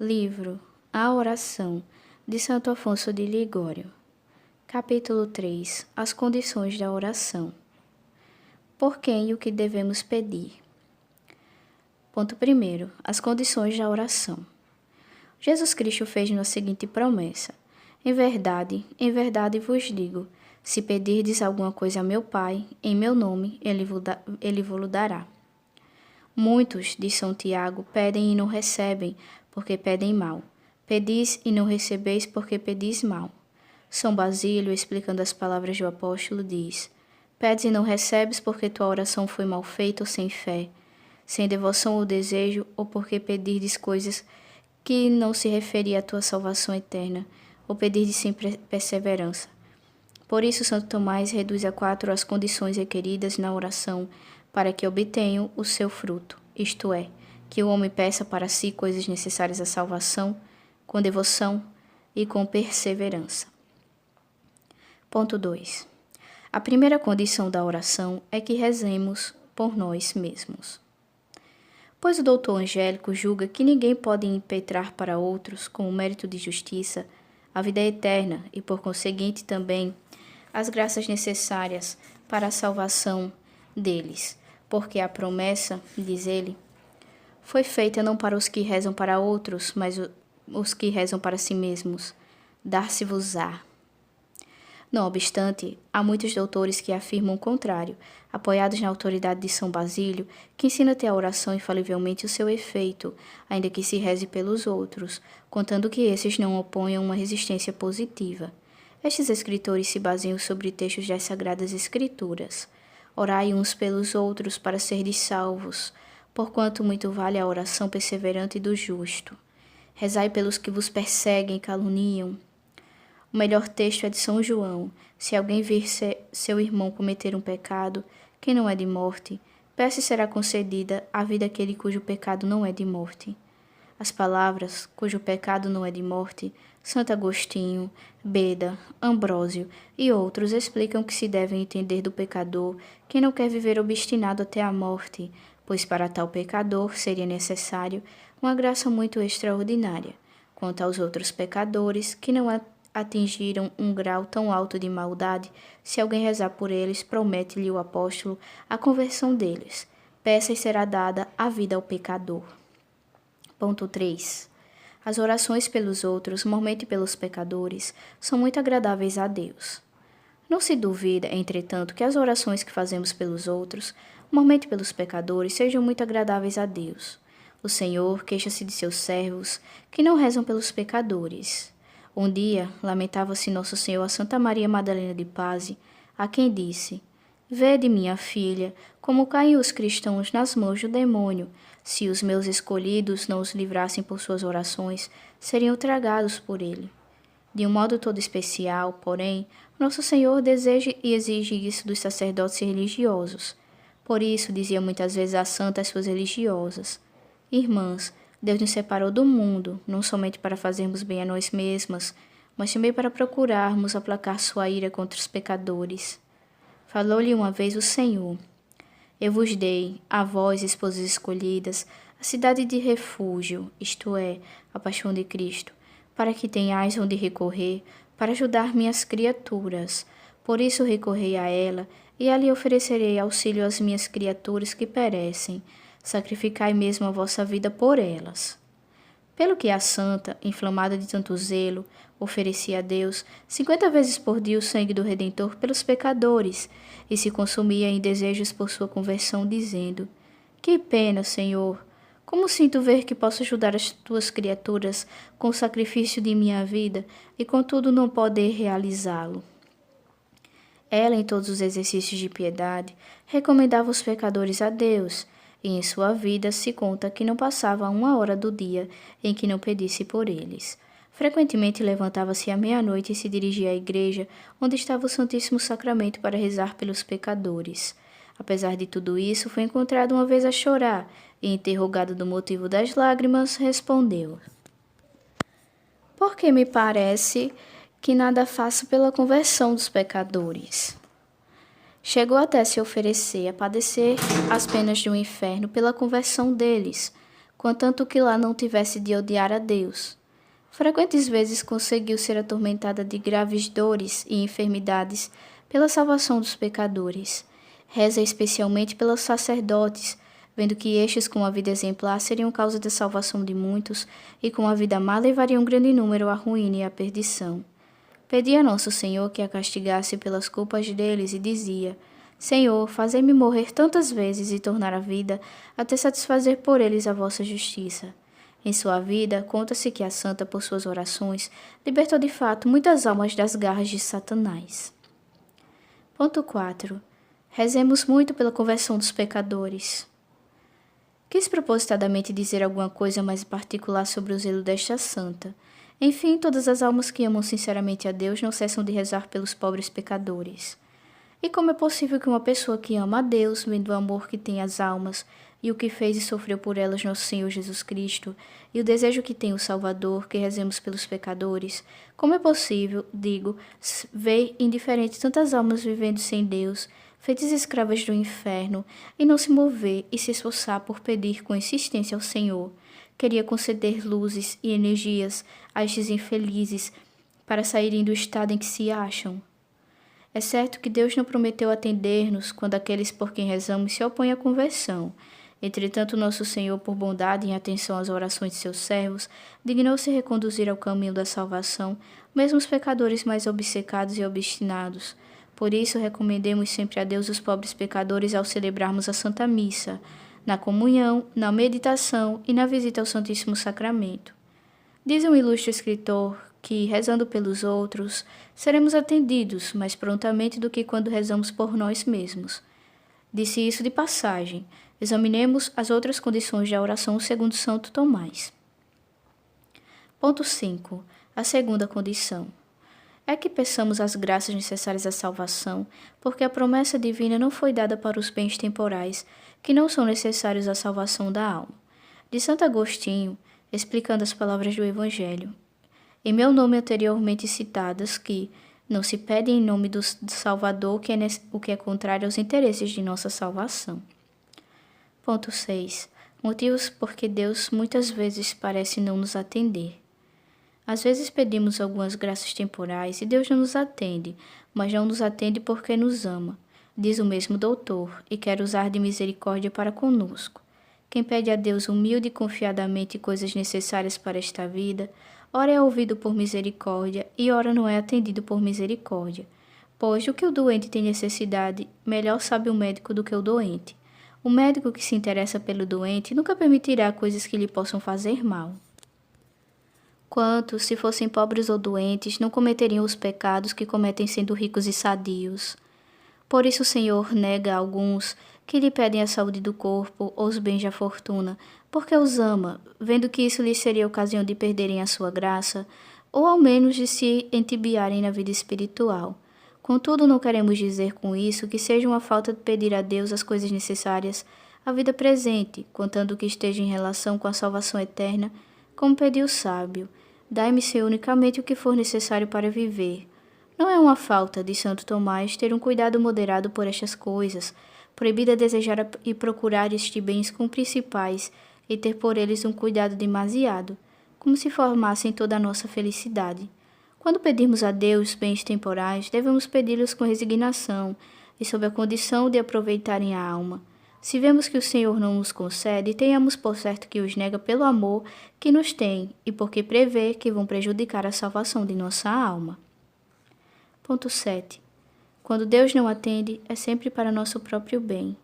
Livro A Oração, de Santo Afonso de Ligório. Capítulo 3. As condições da oração. Por quem e o que devemos pedir? Ponto 1. As condições da oração. Jesus Cristo fez-nos a seguinte promessa: em verdade vos digo, se pedirdes alguma coisa a meu Pai, em meu nome, ele vos dará. Muitos, diz São Tiago, pedem e não recebem, porque pedem mal. Pedis e não recebeis, porque pedis mal. São Basílio, explicando as palavras do apóstolo, diz: pedes e não recebes, porque tua oração foi mal feita ou sem fé, sem devoção ou desejo, ou porque pedirdes coisas que não se referia à tua salvação eterna, ou pedirdes sem perseverança. Por isso, Santo Tomás reduz a 4 as condições requeridas na oração para que obtenham o seu fruto, isto é, que o homem peça para si coisas necessárias à salvação, com devoção e com perseverança. Ponto 2. A primeira condição da oração é que rezemos por nós mesmos. Pois o doutor Angélico julga que ninguém pode impetrar para outros, como mérito de justiça, a vida eterna e, por conseguinte, também as graças necessárias para a salvação deles, porque a promessa, diz ele, foi feita não para os que rezam para outros, mas os que rezam para si mesmos. Dar-se-vos-á. Não obstante, há muitos doutores que afirmam o contrário, apoiados na autoridade de São Basílio, que ensina a ter a oração infalivelmente o seu efeito, ainda que se reze pelos outros, contando que esses não oponham uma resistência positiva. Estes escritores se baseiam sobre textos das Sagradas Escrituras. Orai uns pelos outros para serdes salvos, porquanto muito vale a oração perseverante do justo. Rezai pelos que vos perseguem e caluniam. O melhor texto é de São João. Se alguém vir seu irmão cometer um pecado, que não é de morte, peça e será concedida a vida àquele cujo pecado não é de morte. As palavras, cujo pecado não é de morte, Santo Agostinho, Beda, Ambrósio e outros explicam que se devem entender do pecador que não quer viver obstinado até a morte, pois para tal pecador seria necessário uma graça muito extraordinária. Quanto aos outros pecadores, que não atingiram um grau tão alto de maldade, se alguém rezar por eles, promete-lhe o apóstolo a conversão deles. Peça e será dada a vida ao pecador. Ponto 3. As orações pelos outros, mormente pelos pecadores, são muito agradáveis a Deus. Não se duvida, entretanto, que as orações que fazemos pelos outros, mormente pelos pecadores, sejam muito agradáveis a Deus. O Senhor queixa-se de seus servos, que não rezam pelos pecadores. Um dia, lamentava-se Nosso Senhor a Santa Maria Madalena de Pazzi, a quem disse: vede, minha filha, como caem os cristãos nas mãos do demônio. Se os meus escolhidos não os livrassem por suas orações, seriam tragados por ele. De um modo todo especial, porém, Nosso Senhor deseja e exige isso dos sacerdotes religiosos. Por isso, dizia muitas vezes a santa às suas religiosas: irmãs, Deus nos separou do mundo, não somente para fazermos bem a nós mesmas, mas também para procurarmos aplacar sua ira contra os pecadores. Falou-lhe uma vez o Senhor: eu vos dei, a vós, esposas escolhidas, a cidade de refúgio, isto é, a paixão de Cristo, para que tenhais onde recorrer, para ajudar minhas criaturas. Por isso recorrei a ela, e ali oferecerei auxílio às minhas criaturas que perecem. Sacrificai mesmo a vossa vida por elas. Pelo que a santa, inflamada de tanto zelo, oferecia a Deus 50 vezes por dia o sangue do Redentor pelos pecadores, e se consumia em desejos por sua conversão, dizendo: que pena, Senhor! Como sinto ver que posso ajudar as tuas criaturas com o sacrifício de minha vida e contudo não poder realizá-lo. Ela, em todos os exercícios de piedade, recomendava os pecadores a Deus, e em sua vida se conta que não passava 1 hora do dia em que não pedisse por eles. Frequentemente levantava-se à meia-noite e se dirigia à igreja, onde estava o Santíssimo Sacramento, para rezar pelos pecadores. Apesar de tudo isso, foi encontrado uma vez a chorar, e, interrogado do motivo das lágrimas, respondeu: porque me parece que nada faço pela conversão dos pecadores. Chegou até se oferecer a padecer as penas do inferno pela conversão deles, contanto que lá não tivesse de odiar a Deus. Frequentes vezes conseguiu ser atormentada de graves dores e enfermidades pela salvação dos pecadores. Reza especialmente pelos sacerdotes, vendo que estes com a vida exemplar seriam causa da salvação de muitos e com a vida má levariam um grande número à ruína e à perdição. Pedia a Nosso Senhor que a castigasse pelas culpas deles e dizia: Senhor, fazei-me morrer tantas vezes e tornar a vida, até satisfazer por eles a vossa justiça. Em sua vida, conta-se que a santa, por suas orações, libertou de fato muitas almas das garras de Satanás. Ponto 4. Rezemos muito pela conversão dos pecadores. Quis propositadamente dizer alguma coisa mais particular sobre o zelo desta santa. Enfim, todas as almas que amam sinceramente a Deus não cessam de rezar pelos pobres pecadores. E como é possível que uma pessoa que ama a Deus, vendo o amor que tem às almas, e o que fez e sofreu por elas nosso Senhor Jesus Cristo, e o desejo que tem o Salvador, que rezemos pelos pecadores, como é possível, digo, ver indiferente tantas almas vivendo sem Deus, feitas escravas do inferno, e não se mover e se esforçar por pedir com insistência ao Senhor? Queria conceder luzes e energias a estes infelizes para saírem do estado em que se acham. É certo que Deus não prometeu atender-nos quando aqueles por quem rezamos se opõem à conversão. Entretanto, nosso Senhor, por bondade e atenção às orações de seus servos, dignou-se reconduzir ao caminho da salvação, mesmo os pecadores mais obcecados e obstinados. Por isso, recomendemos sempre a Deus os pobres pecadores ao celebrarmos a Santa Missa, na comunhão, na meditação e na visita ao Santíssimo Sacramento. Diz um ilustre escritor que, rezando pelos outros, seremos atendidos mais prontamente do que quando rezamos por nós mesmos. Disse isso de passagem. Examinemos as outras condições da oração segundo Santo Tomás. Ponto 5. A segunda condição. É que peçamos as graças necessárias à salvação, porque a promessa divina não foi dada para os bens temporais, que não são necessários à salvação da alma. De Santo Agostinho, explicando as palavras do Evangelho, em meu nome anteriormente citadas, que não se pede em nome do Salvador o que é contrário aos interesses de nossa salvação. Ponto 6. Motivos por que Deus muitas vezes parece não nos atender. Às vezes pedimos algumas graças temporais e Deus não nos atende, mas não nos atende porque nos ama, diz o mesmo doutor, e quer usar de misericórdia para conosco. Quem pede a Deus humilde e confiadamente coisas necessárias para esta vida, ora é ouvido por misericórdia e ora não é atendido por misericórdia. Pois o que o doente tem necessidade, melhor sabe o médico do que o doente. O médico que se interessa pelo doente nunca permitirá coisas que lhe possam fazer mal. Quantos, se fossem pobres ou doentes, não cometeriam os pecados que cometem sendo ricos e sadios? Por isso o Senhor nega a alguns que lhe pedem a saúde do corpo ou os bens da fortuna, porque os ama, vendo que isso lhes seria ocasião de perderem a sua graça, ou ao menos de se entibiarem na vida espiritual. Contudo, não queremos dizer com isso que seja uma falta de pedir a Deus as coisas necessárias à vida presente, contando que esteja em relação com a salvação eterna, como pediu o sábio: dai-me, Senhor, unicamente o que for necessário para viver. Não é uma falta, de Santo Tomás, ter um cuidado moderado por estas coisas, proibida desejar e procurar estes bens com principais e ter por eles um cuidado demasiado, como se formassem toda a nossa felicidade. Quando pedirmos a Deus bens temporais, devemos pedi-los com resignação e sob a condição de aproveitarem a alma. Se vemos que o Senhor não nos concede, tenhamos por certo que os nega pelo amor que nos tem e porque prevê que vão prejudicar a salvação de nossa alma. Ponto 7. Quando Deus não atende, é sempre para nosso próprio bem.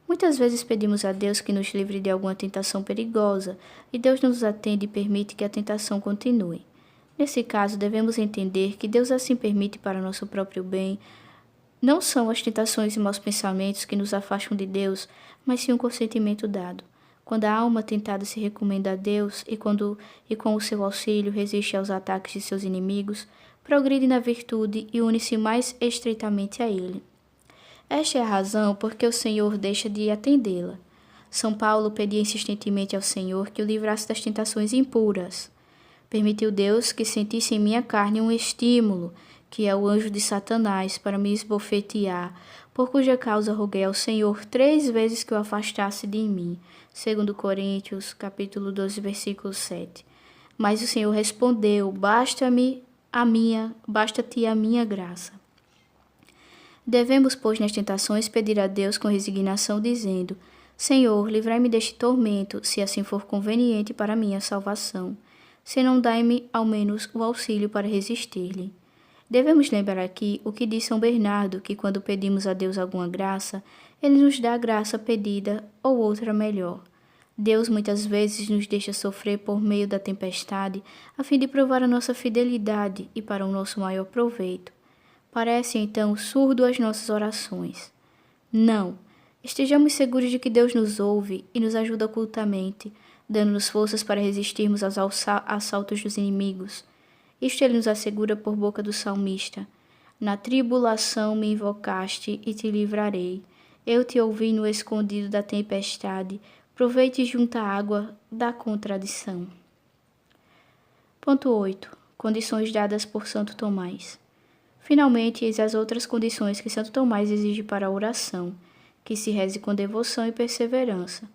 Muitas vezes pedimos a Deus que nos livre de alguma tentação perigosa, e Deus não nos atende e permite que a tentação continue. Nesse caso, devemos entender que Deus assim permite para nosso próprio bem. Não são as tentações e maus pensamentos que nos afastam de Deus, mas sim um consentimento dado. Quando a alma tentada se recomenda a Deus e com o seu auxílio resiste aos ataques de seus inimigos, progride na virtude e une-se mais estreitamente a Ele. Esta é a razão por que o Senhor deixa de atendê-la. São Paulo pedia insistentemente ao Senhor que o livrasse das tentações impuras. Permitiu Deus que sentisse em minha carne um estímulo, que é o anjo de Satanás, para me esbofetear, por cuja causa roguei ao Senhor 3 vezes que o afastasse de mim. 2 Coríntios, capítulo 12, versículo 7. Mas o Senhor respondeu: basta-te a minha graça. Devemos, pois, nas tentações, pedir a Deus com resignação, dizendo: Senhor, livrai-me deste tormento, se assim for conveniente para a minha salvação. Se não, dai-me ao menos o auxílio para resistir-lhe. Devemos lembrar aqui o que diz São Bernardo, que quando pedimos a Deus alguma graça, Ele nos dá a graça pedida ou outra melhor. Deus muitas vezes nos deixa sofrer por meio da tempestade, a fim de provar a nossa fidelidade e para o nosso maior proveito. Parece então surdo às nossas orações. Não, estejamos seguros de que Deus nos ouve e nos ajuda ocultamente, dando-nos forças para resistirmos aos assaltos dos inimigos. Isto Ele nos assegura por boca do salmista: Na tribulação me invocaste e te livrarei. Eu te ouvi no escondido da tempestade, provei-te junto à água da contradição. Ponto 8. Condições dadas por Santo Tomás. Finalmente, eis as outras condições que Santo Tomás exige para a oração: que se reze com devoção e perseverança.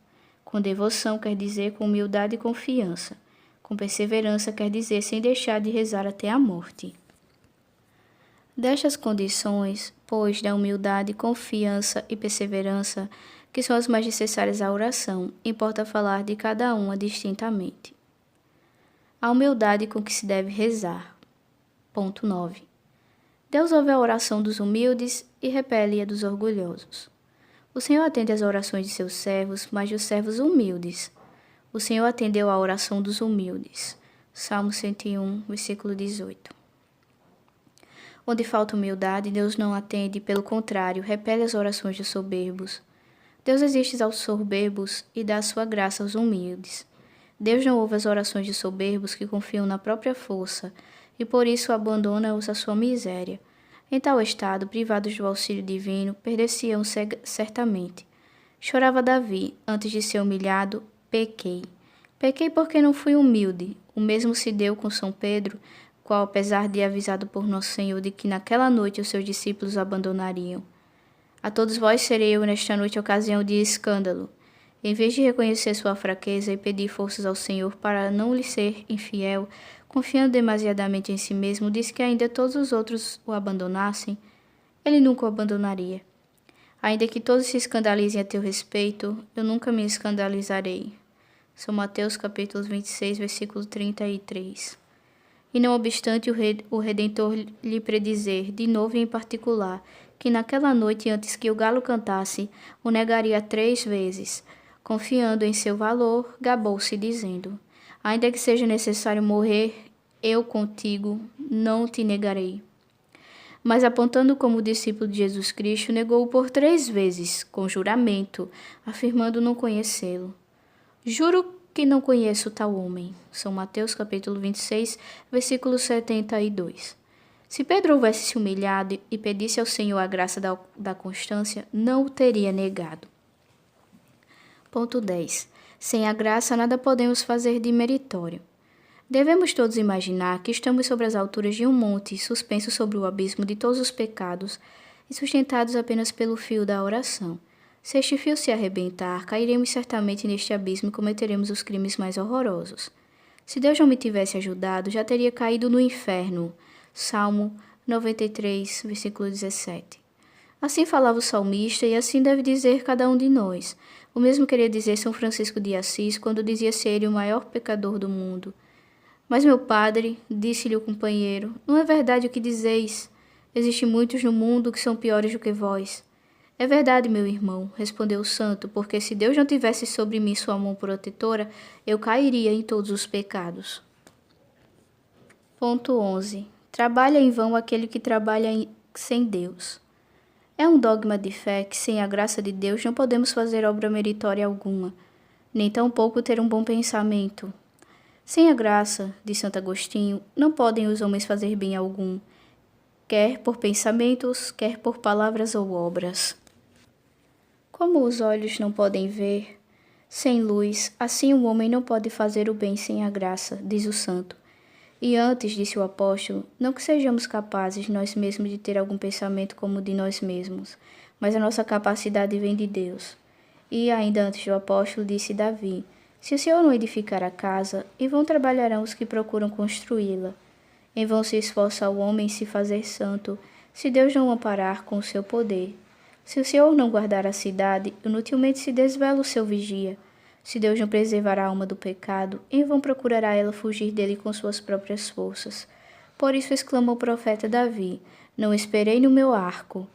Com devoção quer dizer com humildade e confiança. Com perseverança quer dizer sem deixar de rezar até a morte. Destas condições, pois, da humildade, confiança e perseverança, que são as mais necessárias à oração, importa falar de cada uma distintamente. A humildade com que se deve rezar. Ponto 9. Deus ouve a oração dos humildes e repele a dos orgulhosos. O Senhor atende às orações de seus servos, mas dos servos humildes. O Senhor atendeu à oração dos humildes. Salmo 101, versículo 18. Onde falta humildade, Deus não atende, pelo contrário, repele as orações dos soberbos. Deus resiste aos soberbos e dá a sua graça aos humildes. Deus não ouve as orações de soberbos que confiam na própria força e por isso abandona-os à sua miséria. Em tal estado, privados do auxílio divino, perder-se-ão certamente. Chorava Davi, antes de ser humilhado: pequei. Pequei porque não fui humilde. O mesmo se deu com São Pedro, qual, apesar de avisado por Nosso Senhor de que naquela noite os seus discípulos o abandonariam. A todos vós serei eu nesta noite ocasião de escândalo. Em vez de reconhecer sua fraqueza e pedir forças ao Senhor para não lhe ser infiel, confiando demasiadamente em si mesmo, disse que ainda todos os outros o abandonassem, ele nunca o abandonaria. Ainda que todos se escandalizem a teu respeito, eu nunca me escandalizarei. São Mateus capítulo 26, versículo 33. E não obstante o Redentor lhe predizer, de novo e em particular, que naquela noite antes que o galo cantasse, o negaria 3 vezes. Confiando em seu valor, gabou-se dizendo: ainda que seja necessário morrer, eu contigo não te negarei. Mas apontando como discípulo de Jesus Cristo, negou-o por 3 vezes, com juramento, afirmando não conhecê-lo. Juro que não conheço tal homem. São Mateus capítulo 26, versículo 72. Se Pedro houvesse se humilhado e pedisse ao Senhor a graça da constância, não o teria negado. Ponto 10. Sem a graça nada podemos fazer de meritório. Devemos todos imaginar que estamos sobre as alturas de um monte, suspensos sobre o abismo de todos os pecados e sustentados apenas pelo fio da oração. Se este fio se arrebentar, cairemos certamente neste abismo e cometeremos os crimes mais horrorosos. Se Deus não me tivesse ajudado, já teria caído no inferno. Salmo 93, versículo 17. Assim falava o salmista e assim deve dizer cada um de nós. O mesmo queria dizer São Francisco de Assis quando dizia ser ele o maior pecador do mundo. Mas, meu padre, disse-lhe o companheiro, não é verdade o que dizeis. Existem muitos no mundo que são piores do que vós. É verdade, meu irmão, respondeu o santo, porque se Deus não tivesse sobre mim sua mão protetora, eu cairia em todos os pecados. Ponto 11. Trabalha em vão aquele que trabalha sem Deus. É um dogma de fé que sem a graça de Deus não podemos fazer obra meritória alguma, nem tampouco ter um bom pensamento. Sem a graça, de Santo Agostinho, não podem os homens fazer bem algum, quer por pensamentos, quer por palavras ou obras. Como os olhos não podem ver sem luz, assim o homem não pode fazer o bem sem a graça, diz o santo. E antes, disse o apóstolo, não que sejamos capazes nós mesmos de ter algum pensamento como o de nós mesmos, mas a nossa capacidade vem de Deus. E ainda antes do apóstolo, disse Davi, se o Senhor não edificar a casa, em vão trabalharão os que procuram construí-la. Em vão se esforça o homem em se fazer santo, se Deus não o amparar com o seu poder. Se o Senhor não guardar a cidade, inutilmente se desvela o seu vigia. Se Deus não preservar a alma do pecado, em vão procurará ela fugir dele com suas próprias forças. Por isso exclamou o profeta Davi, não esperei no meu arco,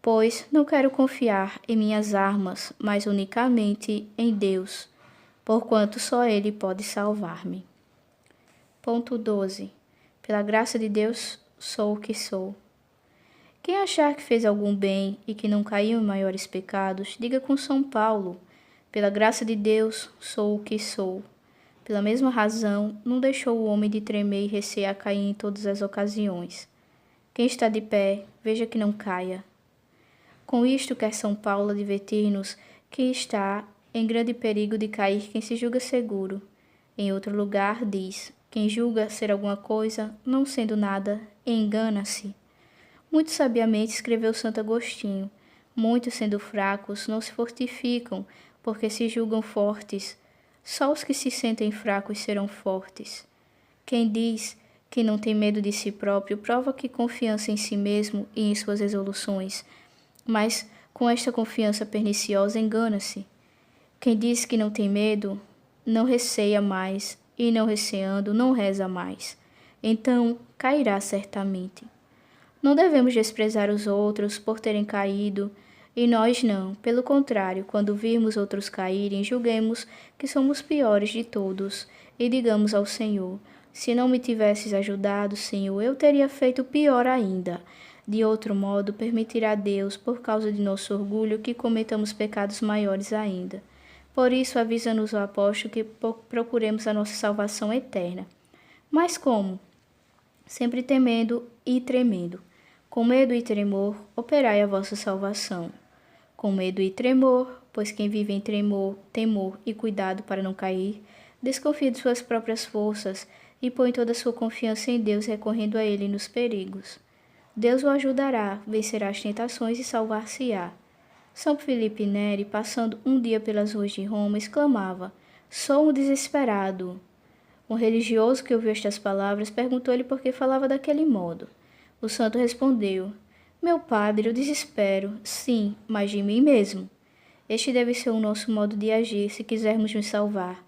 pois não quero confiar em minhas armas, mas unicamente em Deus, porquanto só Ele pode salvar-me. Ponto 12. Pela graça de Deus, sou o que sou. Quem achar que fez algum bem e que não caiu em maiores pecados, diga com São Paulo, pela graça de Deus, sou o que sou. Pela mesma razão, não deixou o homem de tremer e recear cair em todas as ocasiões. Quem está de pé, veja que não caia. Com isto quer São Paulo advertir-nos que está em grande perigo de cair quem se julga seguro. Em outro lugar, diz, quem julga ser alguma coisa, não sendo nada, engana-se. Muito sabiamente escreveu Santo Agostinho, muitos sendo fracos não se fortificam, porque se julgam fortes. Só os que se sentem fracos serão fortes. Quem diz que não tem medo de si próprio, prova que confiança em si mesmo e em suas resoluções, mas com esta confiança perniciosa engana-se. Quem diz que não tem medo, não receia mais, e não receando, não reza mais. Então, cairá certamente. Não devemos desprezar os outros por terem caído, e nós não. Pelo contrário, quando virmos outros caírem, julguemos que somos piores de todos, e digamos ao Senhor, se não me tivesses ajudado, Senhor, eu teria feito pior ainda. De outro modo, permitirá Deus, por causa de nosso orgulho, que cometamos pecados maiores ainda. Por isso, avisa-nos o apóstolo que procuremos a nossa salvação eterna. Mas como? Sempre temendo e tremendo. Com medo e tremor, operai a vossa salvação. Com medo e tremor, pois quem vive em tremor, temor e cuidado para não cair, desconfia de suas próprias forças e põe toda a sua confiança em Deus, recorrendo a Ele nos perigos. Deus o ajudará, vencerá as tentações e salvar-se-á. São Filipe Neri, passando um dia pelas ruas de Roma, exclamava, sou um desesperado. Um religioso que ouviu estas palavras perguntou-lhe por que falava daquele modo. O santo respondeu, meu padre, eu desespero, sim, mas de mim mesmo. Este deve ser o nosso modo de agir se quisermos nos salvar.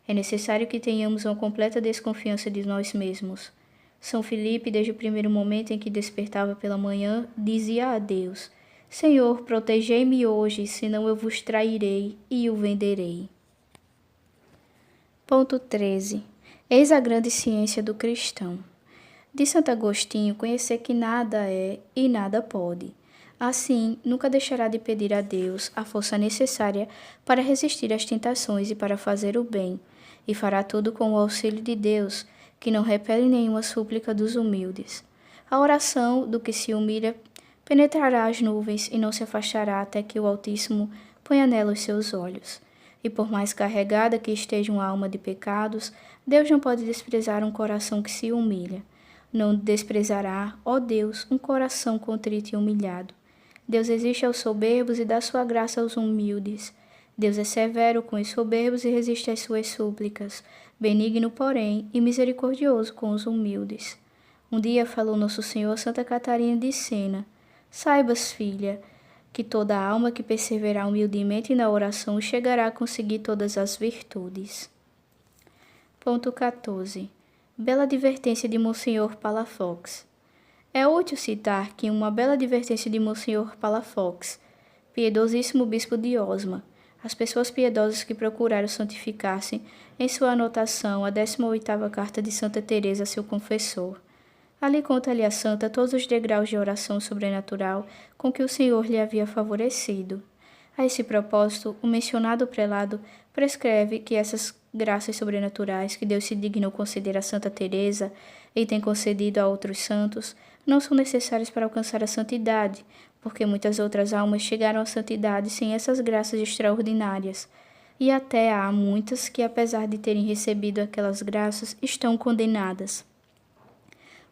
É necessário que tenhamos uma completa desconfiança de nós mesmos. São Filipe, desde o primeiro momento em que despertava pela manhã, dizia a Deus, Senhor, protegei-me hoje, senão eu vos trairei e o venderei. Ponto 13. Eis a grande ciência do cristão. De Santo Agostinho, conhecer que nada é e nada pode. Assim, nunca deixará de pedir a Deus a força necessária para resistir às tentações e para fazer o bem, e fará tudo com o auxílio de Deus, que não repele nenhuma súplica dos humildes. A oração do que se humilha penetrará as nuvens e não se afastará até que o Altíssimo ponha nela os seus olhos. E por mais carregada que esteja uma alma de pecados, Deus não pode desprezar um coração que se humilha. Não desprezará, ó Deus, um coração contrito e humilhado. Deus resiste aos soberbos e dá sua graça aos humildes. Deus é severo com os soberbos e resiste às suas súplicas, benigno, porém, e misericordioso com os humildes. Um dia falou Nosso Senhor a Santa Catarina de Sena, saibas, filha, que toda alma que perseverar humildemente na oração chegará a conseguir todas as virtudes. Ponto 14. Bela advertência de Monsenhor Palafox. É útil citar que uma bela advertência de Monsenhor Palafox, piedosíssimo bispo de Osma, as pessoas piedosas que procuraram santificar-se, em sua anotação, a 18ª carta de Santa Teresa a seu confessor. Ali conta-lhe a santa todos os degraus de oração sobrenatural com que o Senhor lhe havia favorecido. A esse propósito, o mencionado prelado prescreve que essas graças sobrenaturais que Deus se dignou conceder a Santa Teresa e tem concedido a outros santos, não são necessárias para alcançar a santidade, porque muitas outras almas chegaram à santidade sem essas graças extraordinárias. E até há muitas que, apesar de terem recebido aquelas graças, estão condenadas.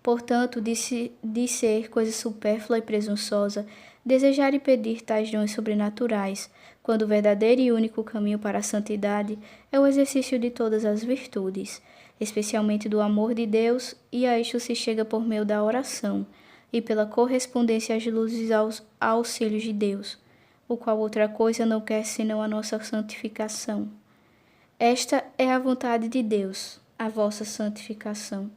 Portanto, de ser coisa supérflua e presunçosa, desejar e pedir tais dons sobrenaturais, quando o verdadeiro e único caminho para a santidade é o exercício de todas as virtudes, especialmente do amor de Deus, e a isto se chega por meio da oração e pela correspondência às luzes aos auxílios de Deus, o qual outra coisa não quer senão a nossa santificação. Esta é a vontade de Deus, a vossa santificação.